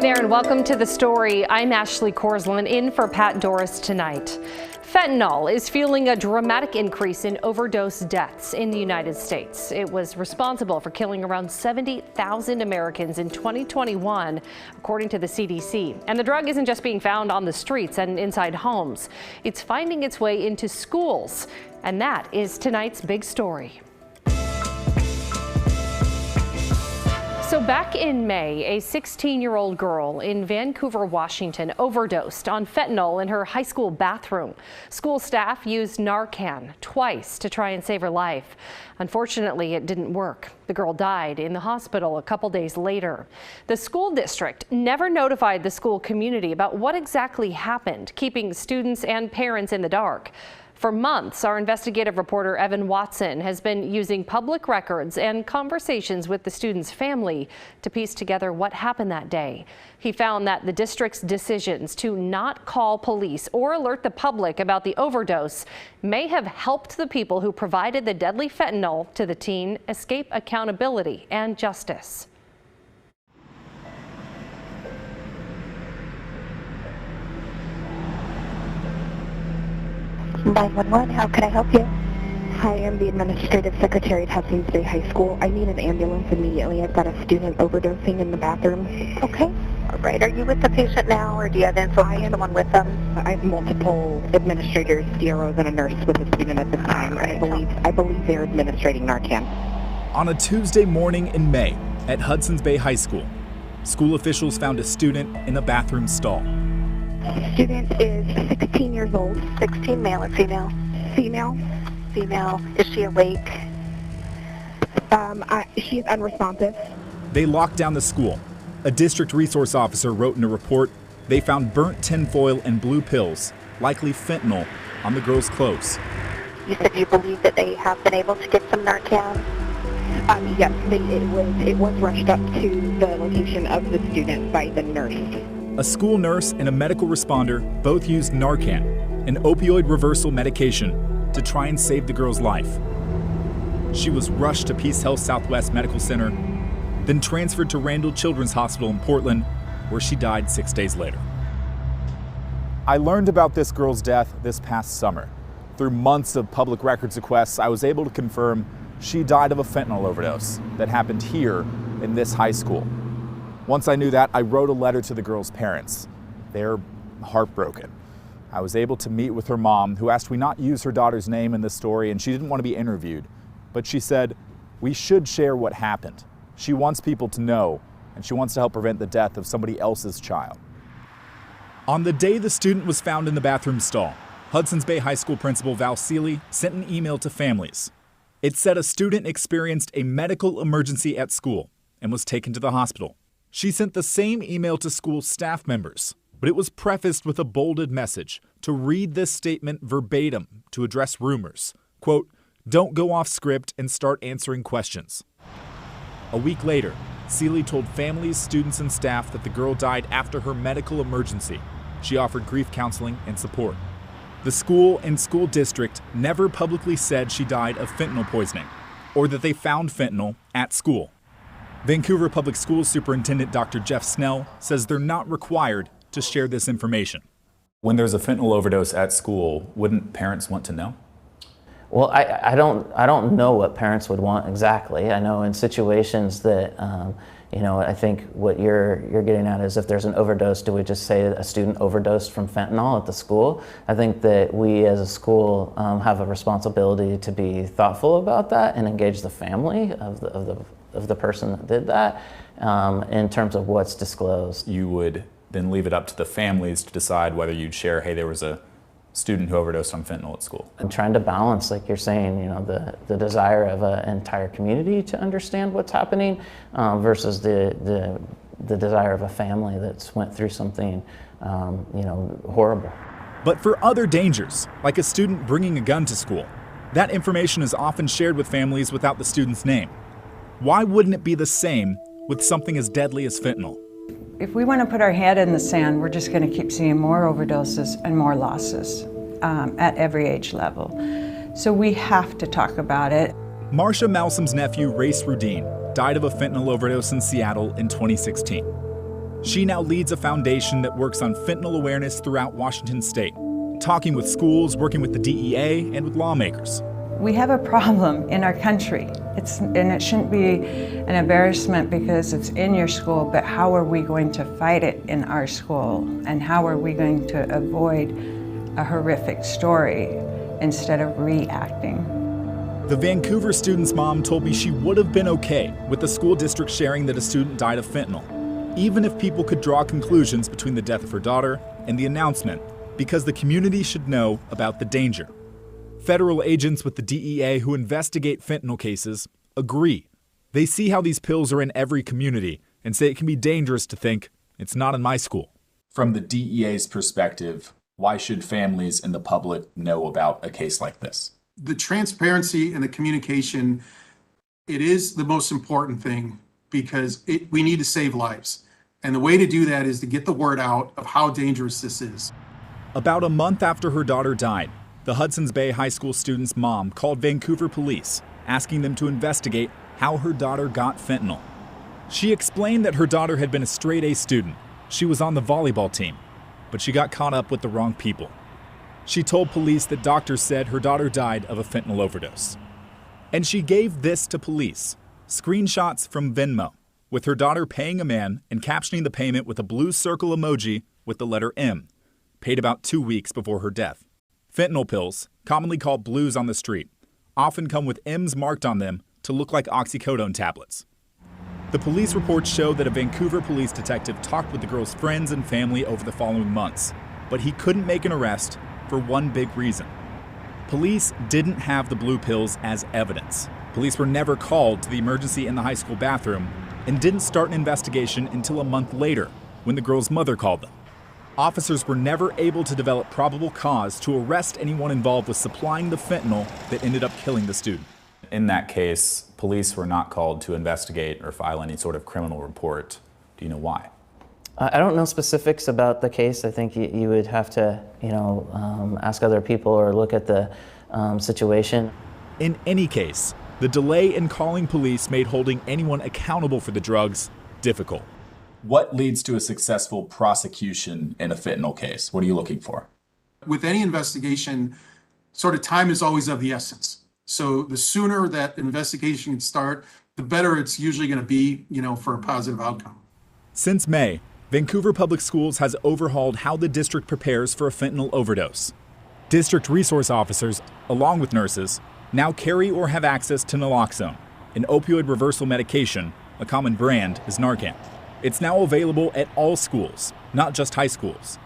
there, and welcome to The Story. I'm Ashley Korslund, in for Pat Doris tonight. Fentanyl is fueling a dramatic increase in overdose deaths in the United States. It was responsible for killing around 70,000 Americans in 2021, according to the CDC. And the drug isn't just being found on the streets and inside homes. It's finding its way into schools. And that is tonight's big story. So back in May, a 16-year-old girl in Vancouver, Washington, overdosed on fentanyl in her high school bathroom. School staff used Narcan twice to try and save her life. Unfortunately, it didn't work. The girl died in the hospital a couple days later. The school district never notified the school community about what exactly happened, keeping students and parents in the dark. For months, our investigative reporter Evan Watson has been using public records and conversations with the student's family to piece together what happened that day. He found that the district's decisions to not call police or alert the public about the overdose may have helped the people who provided the deadly fentanyl to the teen escape accountability and justice. 911, how can I help you? Hi, I'm the administrative secretary at Hudson's Bay High School. I need an ambulance immediately. I've got a student overdosing in the bathroom. Okay. All right. Are you with the patient now, or do you have info from someone with them? I have multiple administrators, DROs, and a nurse with the student at this time. Right. I believe they're administrating Narcan. On a Tuesday morning in May at Hudson's Bay High School, school officials found a student in a bathroom stall. The student is 16 years old. 16, male or female? Female. Female. Is she awake? She is unresponsive. They locked down the school. A district resource officer wrote in a report they found burnt tinfoil and blue pills, likely fentanyl, on the girl's clothes. You said you believe that they have been able to get some Narcan? Yes, it was rushed up to the location of the student by the nurse. A school nurse and a medical responder both used Narcan, an opioid reversal medication, to try and save the girl's life. She was rushed to Peace Health Southwest Medical Center, then transferred to Randall Children's Hospital in Portland, where she died 6 days later. I learned about this girl's death this past summer. Through months of public records requests, I was able to confirm she died of a fentanyl overdose that happened here in this high school. Once I knew that, I wrote a letter to the girl's parents. They're heartbroken. I was able to meet with her mom, who asked we not use her daughter's name in the story, and she didn't want to be interviewed. But she said, we should share what happened. She wants people to know, and she wants to help prevent the death of somebody else's child. On the day the student was found in the bathroom stall, Hudson's Bay High School principal Val Seeley sent an email to families. It said a student experienced a medical emergency at school and was taken to the hospital. She sent the same email to school staff members, but it was prefaced with a bolded message to read this statement verbatim to address rumors. Quote, "Don't go off script and start answering questions." A week later, Seeley told families, students, and staff that the girl died after her medical emergency. She offered grief counseling and support. The school and school district never publicly said she died of fentanyl poisoning or that they found fentanyl at school. Vancouver Public Schools Superintendent Dr. Jeff Snell says they're not required to share this information. When there's a fentanyl overdose at school, wouldn't parents want to know? Well, I don't know what parents would want exactly. I know in situations that, I think what you're getting at is if there's an overdose, do we just say a student overdosed from fentanyl at the school? I think that we as a school have a responsibility to be thoughtful about that and engage the family of the person that did that in terms of what's disclosed. You would then leave it up to the families to decide whether you'd share, hey, there was a student who overdosed on fentanyl at school. I'm trying to balance, like you're saying, the desire of an entire community to understand what's happening versus the desire of a family that's went through something, horrible. But for other dangers, like a student bringing a gun to school, that information is often shared with families without the student's name. Why wouldn't it be the same with something as deadly as fentanyl? If we want to put our head in the sand, we're just going to keep seeing more overdoses and more losses at every age level. So we have to talk about it. Marsha Malsom's nephew, Race Rudine, died of a fentanyl overdose in Seattle in 2016. She now leads a foundation that works on fentanyl awareness throughout Washington state, talking with schools, working with the DEA, and with lawmakers. We have a problem in our country. And it shouldn't be an embarrassment because it's in your school, but how are we going to fight it in our school? And how are we going to avoid a horrific story instead of reacting? The Vancouver student's mom told me she would have been okay with the school district sharing that a student died of fentanyl, even if people could draw conclusions between the death of her daughter and the announcement, because the community should know about the danger. Federal agents with the DEA who investigate fentanyl cases agree. They see how these pills are in every community and say it can be dangerous to think it's not in my school. From the DEA's perspective, why should families and the public know about a case like this? The transparency and the communication, it is the most important thing because we need to save lives. And the way to do that is to get the word out of how dangerous this is. About a month after her daughter died, the Hudson's Bay High School student's mom called Vancouver police, asking them to investigate how her daughter got fentanyl. She explained that her daughter had been a straight-A student. She was on the volleyball team, but she got caught up with the wrong people. She told police that doctors said her daughter died of a fentanyl overdose. And she gave this to police, screenshots from Venmo, with her daughter paying a man and captioning the payment with a blue circle emoji with the letter M, paid about 2 weeks before her death. Fentanyl pills, commonly called blues on the street, often come with M's marked on them to look like oxycodone tablets. The police reports show that a Vancouver police detective talked with the girl's friends and family over the following months, but he couldn't make an arrest for one big reason. Police didn't have the blue pills as evidence. Police were never called to the emergency in the high school bathroom and didn't start an investigation until a month later when the girl's mother called them. Officers were never able to develop probable cause to arrest anyone involved with supplying the fentanyl that ended up killing the student. In that case, police were not called to investigate or file any sort of criminal report. Do you know why? I don't know specifics about the case. I think you would have to, ask other people or look at the situation. In any case, the delay in calling police made holding anyone accountable for the drugs difficult. What leads to a successful prosecution in a fentanyl case? What are you looking for? With any investigation, sort of time is always of the essence. So the sooner that investigation can start, the better it's usually going to be, for a positive outcome. Since May, Vancouver Public Schools has overhauled how the district prepares for a fentanyl overdose. District resource officers, along with nurses, now carry or have access to naloxone, an opioid reversal medication. A common brand is Narcan. It's now available at all schools, not just high schools.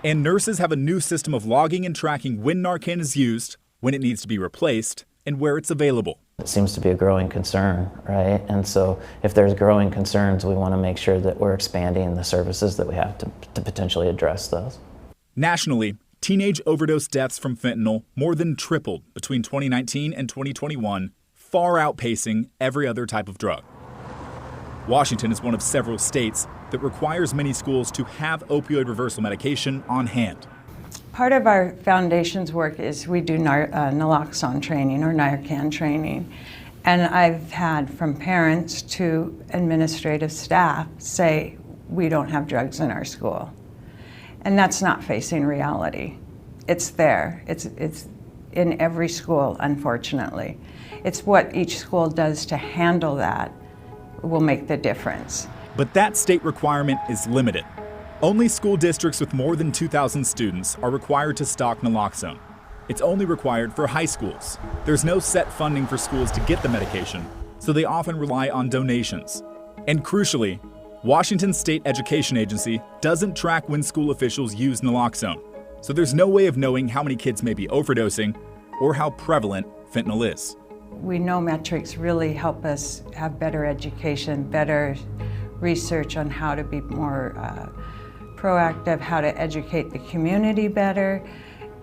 And nurses have a new system of logging and tracking when Narcan is used, when it needs to be replaced, and where it's available. It seems to be a growing concern, right? And so if there's growing concerns, we want to make sure that we're expanding the services that we have to potentially address those. Nationally, teenage overdose deaths from fentanyl more than tripled between 2019 and 2021, far outpacing every other type of drug. Washington is one of several states that requires many schools to have opioid reversal medication on hand. Part of our foundation's work is we do naloxone training or Narcan training. And I've had from parents to administrative staff say, we don't have drugs in our school. And that's not facing reality. It's there. It's in every school, unfortunately. It's what each school does to handle that will make the difference. But that state requirement is limited. Only school districts with more than 2,000 students are required to stock naloxone. It's only required for high schools. There's no set funding for schools to get the medication, so they often rely on donations. And crucially, Washington State Education Agency doesn't track when school officials use naloxone, so there's no way of knowing how many kids may be overdosing or how prevalent fentanyl is. We know metrics really help us have better education, better research on how to be more proactive, how to educate the community better.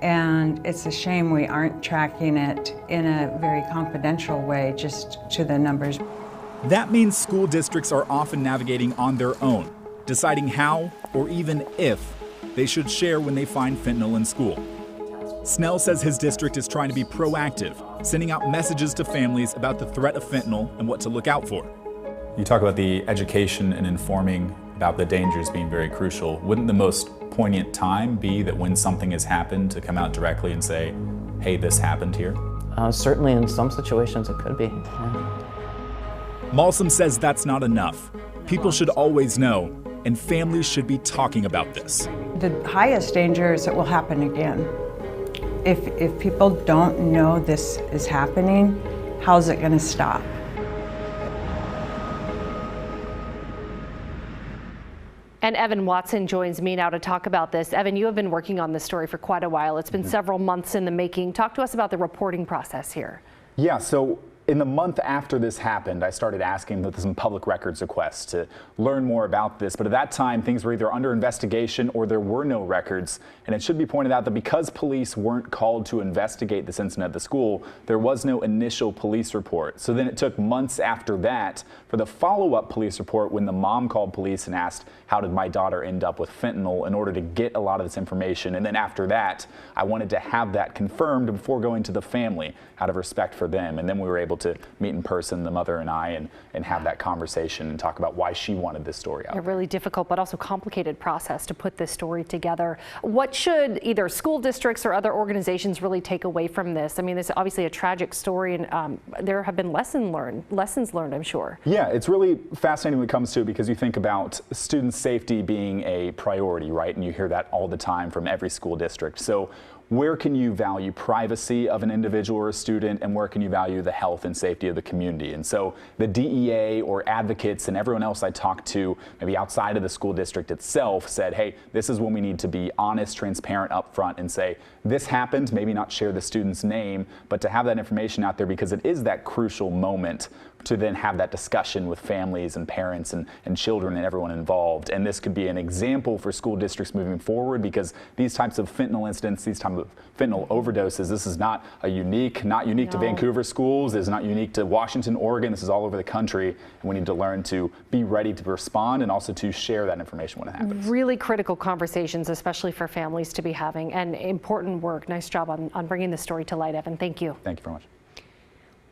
And it's a shame we aren't tracking it in a very confidential way, just to the numbers. That means school districts are often navigating on their own, deciding how or even if they should share when they find fentanyl in school. Snell says his district is trying to be proactive, sending out messages to families about the threat of fentanyl and what to look out for. You talk about the education and informing about the dangers being very crucial. Wouldn't the most poignant time be that when something has happened to come out directly and say, hey, this happened here? Certainly in some situations it could be. Yeah. Malsum says that's not enough. People should always know, and families should be talking about this. The highest danger is it will happen again. If people don't know this is happening, how's it going to stop? And Evan Watson joins me now to talk about this. Evan, you have been working on this story for quite a while. It's been several months in the making. Talk to us about the reporting process here. Yeah, so in the month after this happened, I started asking for some public records requests to learn more about this. But at that time, things were either under investigation or there were no records. And it should be pointed out that because police weren't called to investigate this incident at the school, there was no initial police report. So then it took months after that for the follow-up police report when the mom called police and asked, how did my daughter end up with fentanyl, in order to get a lot of this information. And then after that, I wanted to have that confirmed before going to the family out of respect for them. And then we were able to meet in person, the mother and I, and have that conversation and talk about why she wanted this story out. A really difficult but also complicated process to put this story together. What should either school districts or other organizations really take away from this? I mean, this is obviously a tragic story, and there have been lessons learned, I'm sure. Yeah, it's really fascinating when it comes to it, because you think about student safety being a priority, right? And you hear that all the time from every school district. So where can you value privacy of an individual or a student, and where can you value the health and safety of the community? And so the DEA or advocates and everyone else I talked to, maybe outside of the school district itself, said, hey, this is when we need to be honest, transparent up front and say, this happened, maybe not share the student's name, but to have that information out there, because it is that crucial moment to then have that discussion with families and parents and children and everyone involved. And this could be an example for school districts moving forward, because these types of fentanyl incidents, these types of fentanyl overdoses, this is not unique to Vancouver schools, it's not unique to Washington, Oregon, this is all over the country. And we need to learn to be ready to respond and also to share that information when it happens. Really critical conversations, especially for families to be having, and important work. Nice job on bringing the story to light, Evan. Thank you. Thank you very much.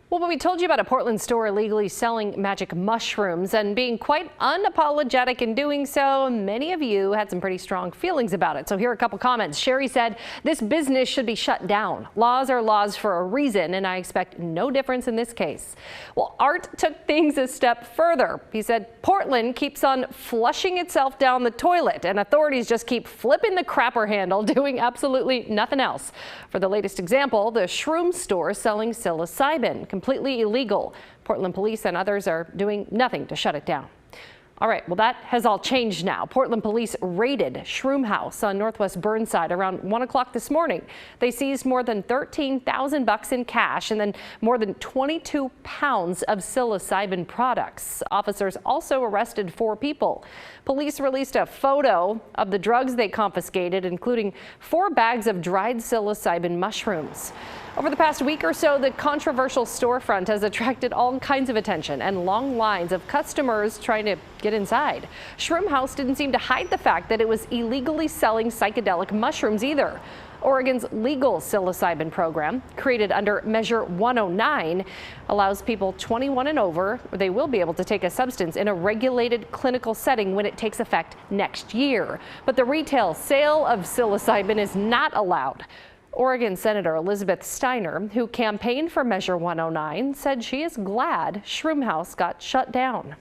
Well, but we told you about a Portland store illegally selling magic mushrooms and being quite unapologetic in doing so. Many of you had some pretty strong feelings about it. So here are a couple comments. Sherry said, this business should be shut down. Laws are laws for a reason, and I expect no difference in this case. Well, Art took things a step further. He said Portland keeps on flushing itself down the toilet, and authorities just keep flipping the crapper handle, doing absolutely nothing else. For the latest example, the shroom store selling psilocybin, completely illegal. Portland police and others are doing nothing to shut it down. All right, well, that has all changed now. Portland police raided Shroom House on Northwest Burnside around 1 o'clock this morning. They seized more than $13,000 in cash and then more than 22 pounds of psilocybin products. Officers also arrested 4 people. Police released a photo of the drugs they confiscated, including 4 bags of dried psilocybin mushrooms. Over the past week or so, the controversial storefront has attracted all kinds of attention and long lines of customers trying to get inside. Shroom House didn't seem to hide the fact that it was illegally selling psychedelic mushrooms either. Oregon's legal psilocybin program, created under Measure 109, allows people 21 and over, they will be able to take a substance in a regulated clinical setting when it takes effect next year. But the retail sale of psilocybin is not allowed. Oregon Senator Elizabeth Steiner, who campaigned for Measure 109, said she is glad Shroom House got shut down.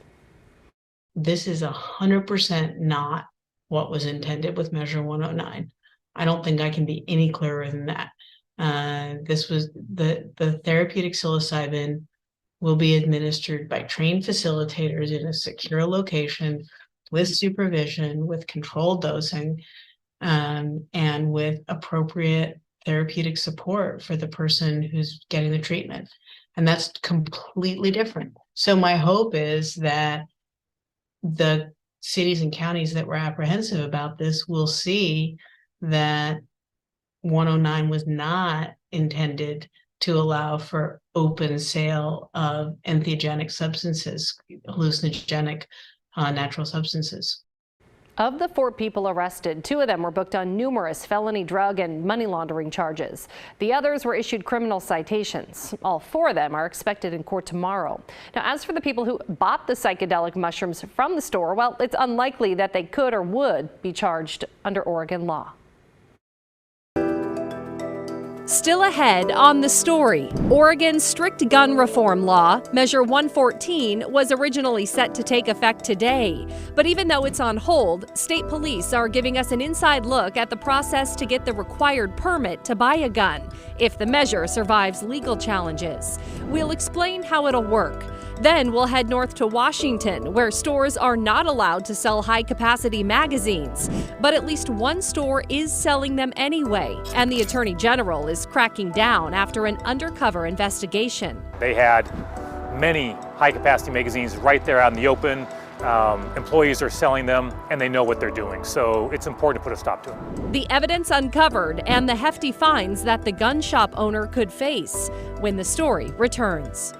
This is 100% not what was intended with Measure 109. I don't think I can be any clearer than that. This was the therapeutic psilocybin will be administered by trained facilitators in a secure location with supervision, with controlled dosing, and with appropriate therapeutic support for the person who's getting the treatment. And that's completely different. So my hope is that the cities and counties that were apprehensive about this will see that 109 was not intended to allow for open sale of entheogenic substances, hallucinogenic natural substances. Of the 4 people arrested, 2 of them were booked on numerous felony drug and money laundering charges. The others were issued criminal citations. All 4 of them are expected in court tomorrow. Now, as for the people who bought the psychedelic mushrooms from the store, well, it's unlikely that they could or would be charged under Oregon law. Still ahead on The Story, Oregon's strict gun reform law, Measure 114, was originally set to take effect today. But even though it's on hold, state police are giving us an inside look at the process to get the required permit to buy a gun, if the measure survives legal challenges. We'll explain how it'll work. Then we'll head north to Washington, where stores are not allowed to sell high-capacity magazines. But at least one store is selling them anyway, and the Attorney General is cracking down after an undercover investigation. They had many high-capacity magazines right there out in the open. Employees are selling them, and they know what they're doing. So it's important to put a stop to it. The evidence uncovered and the hefty fines that the gun shop owner could face when The Story returns.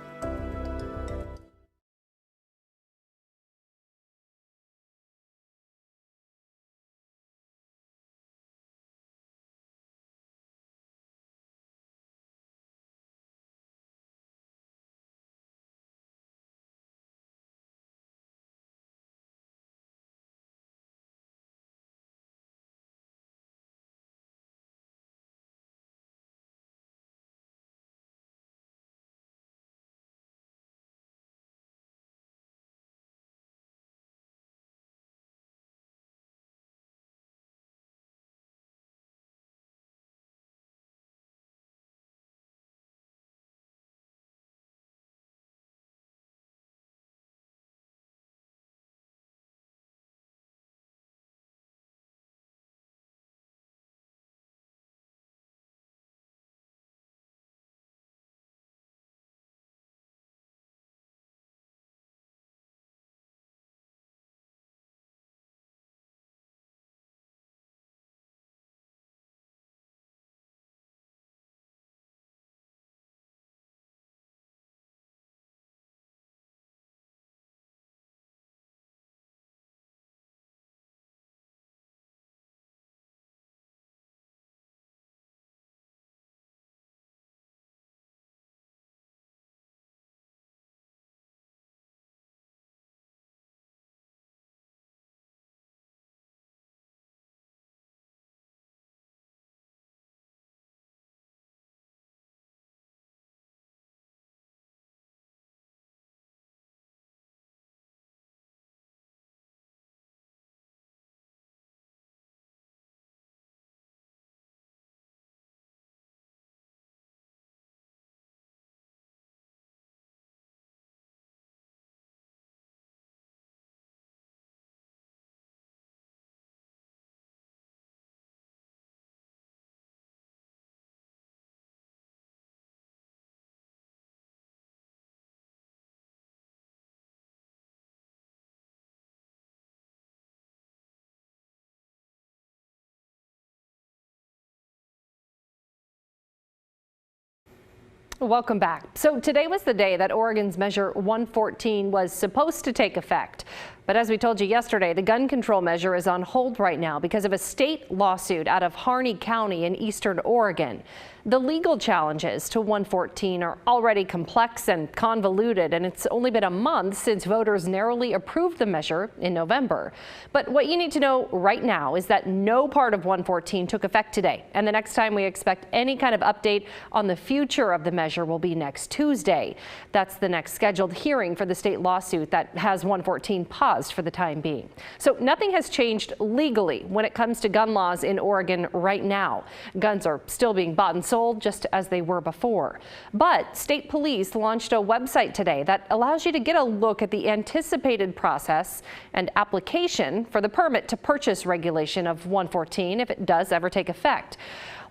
Welcome back. So today was the day that Oregon's Measure 114 was supposed to take effect. But as we told you yesterday, the gun control measure is on hold right now because of a state lawsuit out of Harney County in eastern Oregon. The legal challenges to 114 are already complex and convoluted, and it's only been a month since voters narrowly approved the measure in November. But what you need to know right now is that no part of 114 took effect today, and the next time we expect any kind of update on the future of the measure will be next Tuesday. That's the next scheduled hearing for the state lawsuit that has 114 paused for the time being. So nothing has changed legally when it comes to gun laws in Oregon right now. Guns are still being bought and sold just as they were before. But state police launched a website today that allows you to get a look at the anticipated process and application for the permit to purchase regulation of 114 if it does ever take effect.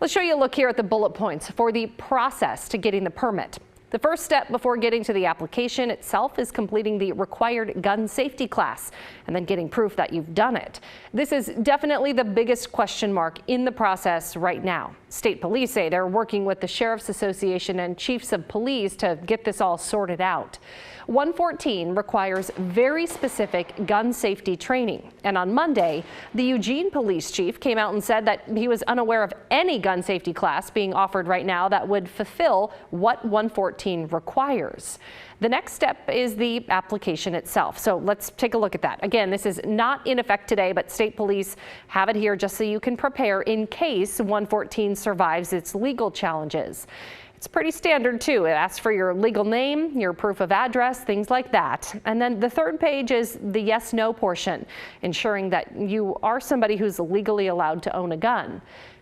Let's show you a look here at the bullet points for the process to getting the permit. The first step before getting to the application itself is completing the required gun safety class and then getting proof that you've done it. This is definitely the biggest question mark in the process right now. State police say they're working with the Sheriff's Association and chiefs of police to get this all sorted out. 114 requires very specific gun safety training. And on Monday, the Eugene police chief came out and said that he was unaware of any gun safety class being offered right now that would fulfill what 114 requires. The next step is the application itself. So let's take a look at that. Again, this is not in effect today, but state police have it here just so you can prepare in case 114 survives its legal challenges. It's pretty standard too. It asks for your legal name, your proof of address, things like that. And then the third page is the yes/no portion, ensuring that you are somebody who's legally allowed to own a gun.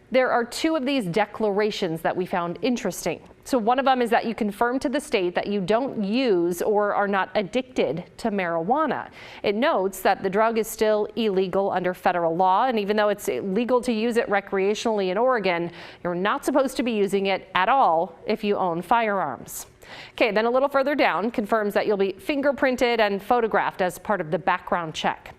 There are two of these declarations that we found interesting. So one of them is that you confirm to the state that you don't use or are not addicted to marijuana. It notes that the drug is still illegal under federal law, and even though it's legal to use it recreationally in Oregon, you're not supposed to be using it at all if you own firearms. Okay, then a little further down confirms that you'll be fingerprinted and photographed as part of the background check.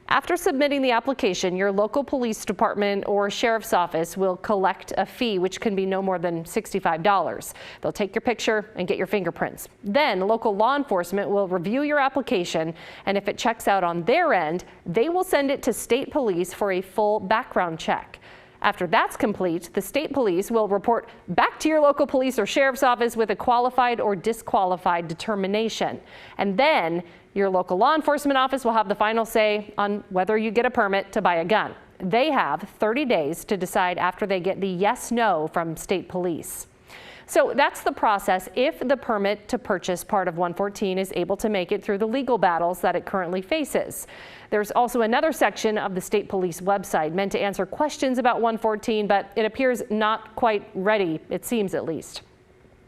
After submitting the application, your local police department or sheriff's office will collect a fee, which can be no more than $65. They'll take your picture and get your fingerprints. Then local law enforcement will review your application, and if it checks out on their end, they will send it to state police for a full background check. After that's complete, the state police will report back to your local police or sheriff's office with a qualified or disqualified determination. And then your local law enforcement office will have the final say on whether you get a permit to buy a gun. They have 30 days to decide after they get the yes/no from state police. So that's the process if the permit to purchase part of 114 is able to make it through the legal battles that it currently faces. There's also another section of the state police website meant to answer questions about 114, but it appears not quite ready, it seems at least.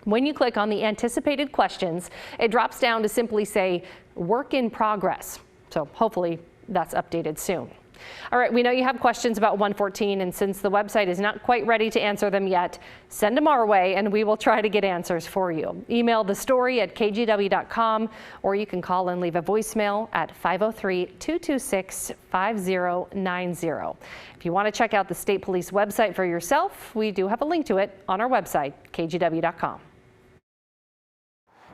When you click on the anticipated questions, it drops down to simply say work in progress. So hopefully that's updated soon. All right, we know you have questions about 114, and since the website is not quite ready to answer them yet, send them our way and we will try to get answers for you. Email the story at kgw.com, or you can call and leave a voicemail at 503-226-5090. If you want to check out the state police website for yourself, we do have a link to it on our website, kgw.com.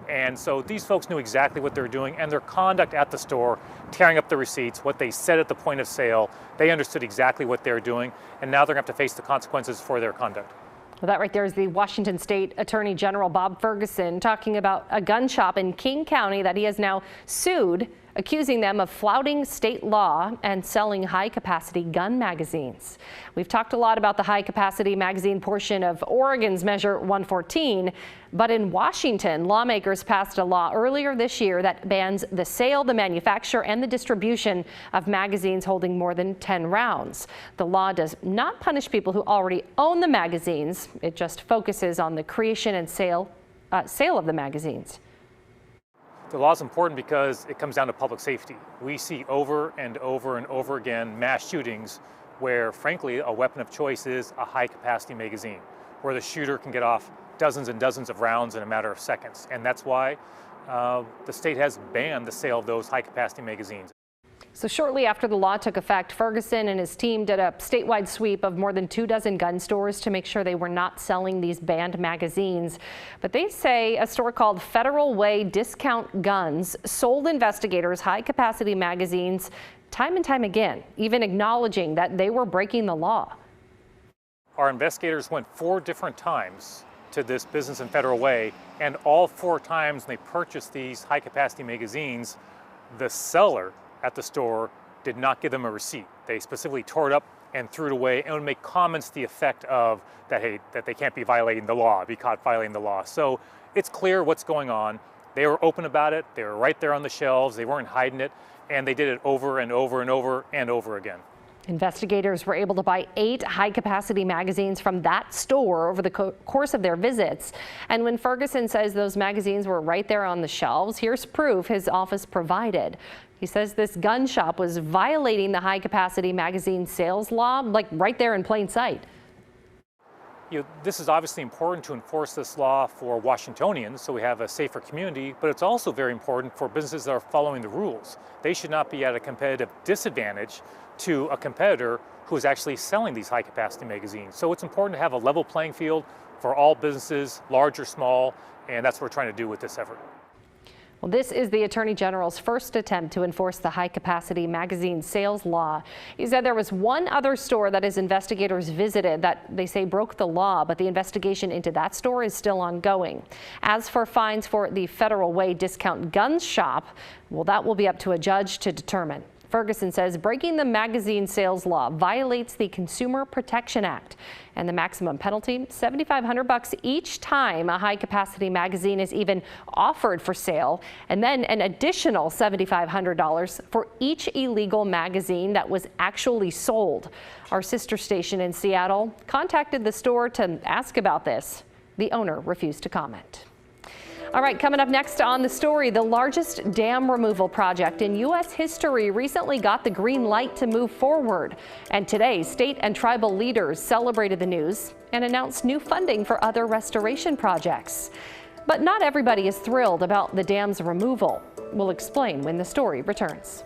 And so these folks knew exactly what they were doing, and their conduct at the store, tearing up the receipts, what they said at the point of sale, they understood exactly what they were doing, and now they're going to have to face the consequences for their conduct. Well, that right there is the Washington State Attorney General Bob Ferguson talking about a gun shop in King County that he has now sued, accusing them of flouting state law and selling high-capacity gun magazines. We've talked a lot about the high-capacity magazine portion of Oregon's Measure 114, but in Washington, lawmakers passed a law earlier this year that bans the sale, the manufacture, and the distribution of magazines holding more than 10 rounds. The law does not punish people who already own the magazines. It just focuses on the creation and sale of the magazines. The law is important because it comes down to public safety. We see over and over and over again mass shootings where, frankly, a weapon of choice is a high-capacity magazine, where the shooter can get off dozens and dozens of rounds in a matter of seconds. And that's why the state has banned the sale of those high-capacity magazines. So shortly after the law took effect, Ferguson and his team did a statewide sweep of more than 24 gun stores to make sure they were not selling these banned magazines. But they say a store called Federal Way Discount Guns sold investigators high-capacity magazines time and time again, even acknowledging that they were breaking the law. Our investigators went 4 different times to this business in Federal Way, and all 4 times when they purchased these high-capacity magazines, the seller at the store did not give them a receipt. They specifically tore it up and threw it away and would make comments to the effect of that, hey, that they can't be violating the law, be caught violating the law. So it's clear what's going on. They were open about it. They were right there on the shelves. They weren't hiding it, and they did it over and over and over and over again. Investigators were able to buy 8 high-capacity magazines from that store over the course of their visits. And when Ferguson says those magazines were right there on the shelves, here's proof his office provided. He says this gun shop was violating the high-capacity magazine sales law, like right there in plain sight. This is obviously important to enforce this law for Washingtonians so we have a safer community, but it's also very important for businesses that are following the rules. They should not be at a competitive disadvantage to a competitor who is actually selling these high-capacity magazines. So it's important to have a level playing field for all businesses, large or small, and that's what we're trying to do with this effort. Well, this is the Attorney General's first attempt to enforce the high-capacity magazine sales law. He said there was one other store that his investigators visited that they say broke the law, but the investigation into that store is still ongoing. As for fines for the Federal Way discount gun shop, well, that will be up to a judge to determine. Ferguson says breaking the magazine sales law violates the Consumer Protection Act, and the maximum penalty, $7,500 each time a high-capacity magazine is even offered for sale, and then an additional $7,500 for each illegal magazine that was actually sold. Our sister station in Seattle contacted the store to ask about this. The owner refused to comment. All right, coming up next on The Story, the largest dam removal project in U.S. history recently got the green light to move forward. And today, state and tribal leaders celebrated the news and announced new funding for other restoration projects. But not everybody is thrilled about the dam's removal. We'll explain when The Story returns.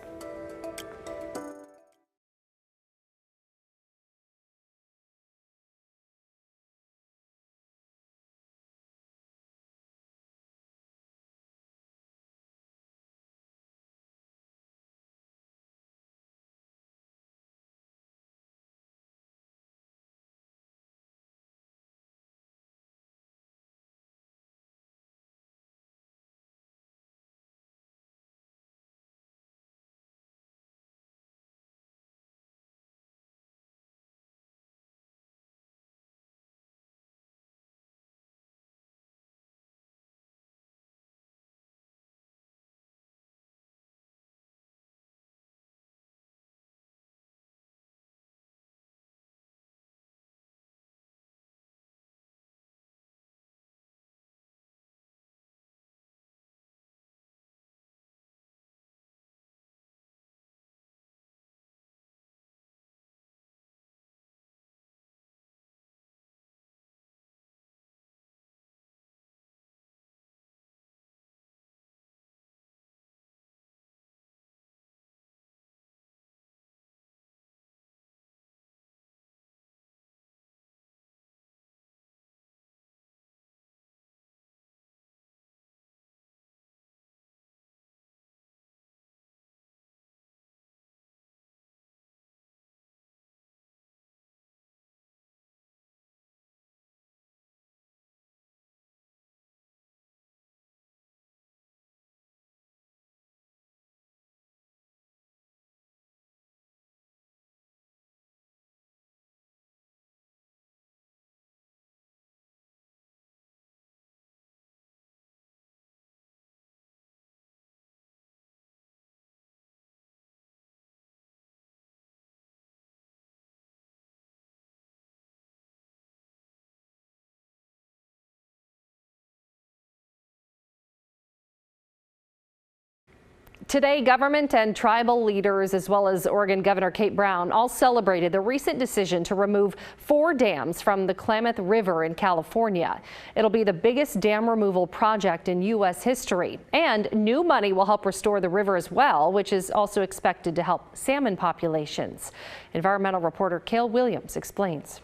Today, government and tribal leaders, as well as Oregon Governor Kate Brown, all celebrated the recent decision to remove 4 dams from the Klamath River in California. It'll be the biggest dam removal project in U.S. history, and new money will help restore the river as well, which is also expected to help salmon populations. Environmental reporter Cale Williams explains.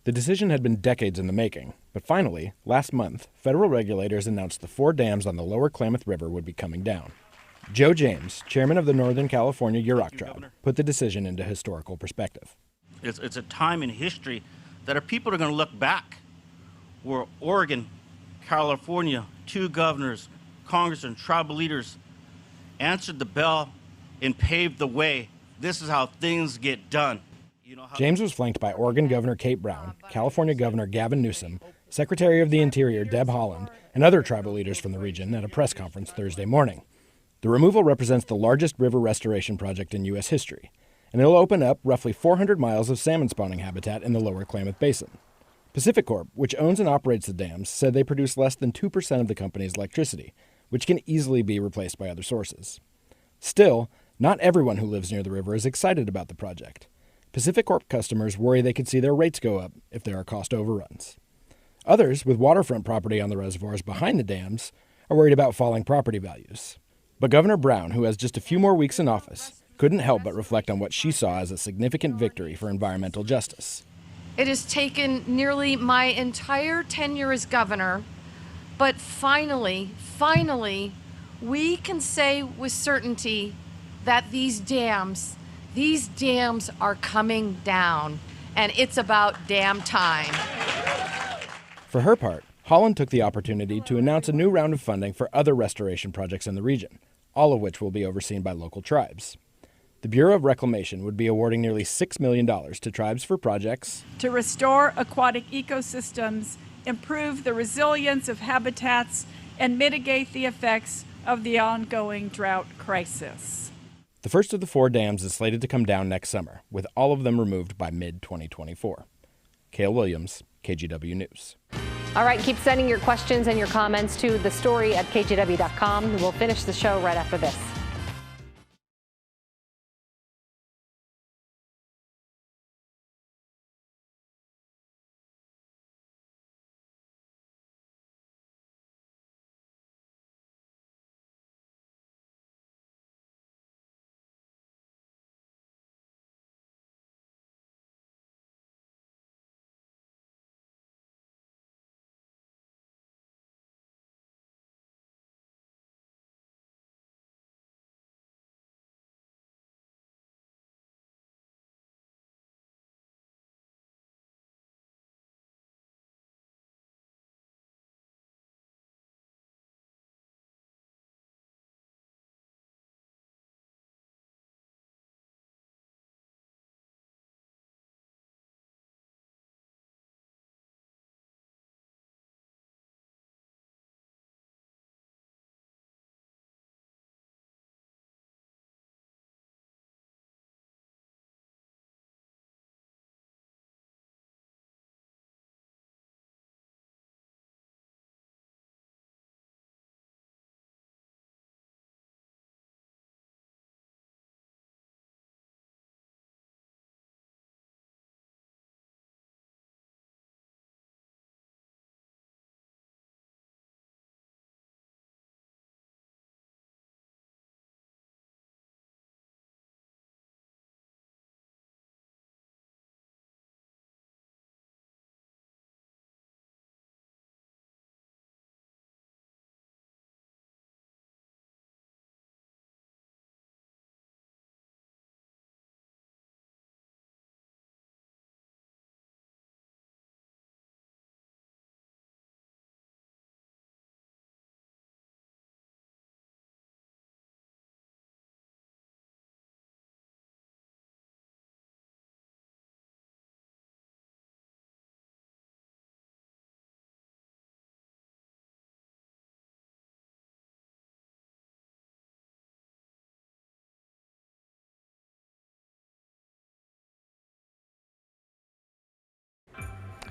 The decision had been decades in the making, but finally, last month, federal regulators announced the 4 dams on the lower Klamath River would be coming down. Joe James, chairman of the Northern California Yurok tribe, put the decision into historical perspective. It's a time in history that our people are going to look back, where Oregon, California, 2 governors, Congress, and tribal leaders answered the bell and paved the way. This is how things get done. James was flanked by Oregon Governor Kate Brown, California Governor Gavin Newsom, Secretary of the Interior Deb Haaland, and other tribal leaders from the region at a press conference Thursday morning. The removal represents the largest river restoration project in U.S. history, and it'll open up roughly 400 miles of salmon spawning habitat in the lower Klamath Basin. PacifiCorp, which owns and operates the dams, said they produce less than 2% of the company's electricity, which can easily be replaced by other sources. Still, not everyone who lives near the river is excited about the project. PacifiCorp customers worry they could see their rates go up if there are cost overruns. Others, with waterfront property on the reservoirs behind the dams, are worried about falling property values. But Governor Brown, who has just a few more weeks in office, couldn't help but reflect on what she saw as a significant victory for environmental justice. It has taken nearly my entire tenure as governor, but finally, we can say with certainty that these dams are coming down, and it's about damn time. For her part, Holland took the opportunity to announce a new round of funding for other restoration projects in the region, all of which will be overseen by local tribes. The Bureau of Reclamation would be awarding nearly $6 million to tribes for projects to restore aquatic ecosystems, improve the resilience of habitats, and mitigate the effects of the ongoing drought crisis. The first of the 4 dams is slated to come down next summer, with all of them removed by mid-2024. Cale Williams, KGW News. All right, keep sending your questions and your comments to thestory@kgw.com. We'll finish the show right after this.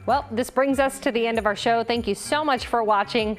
Well, this brings us to the end of our show. Thank you so much for watching.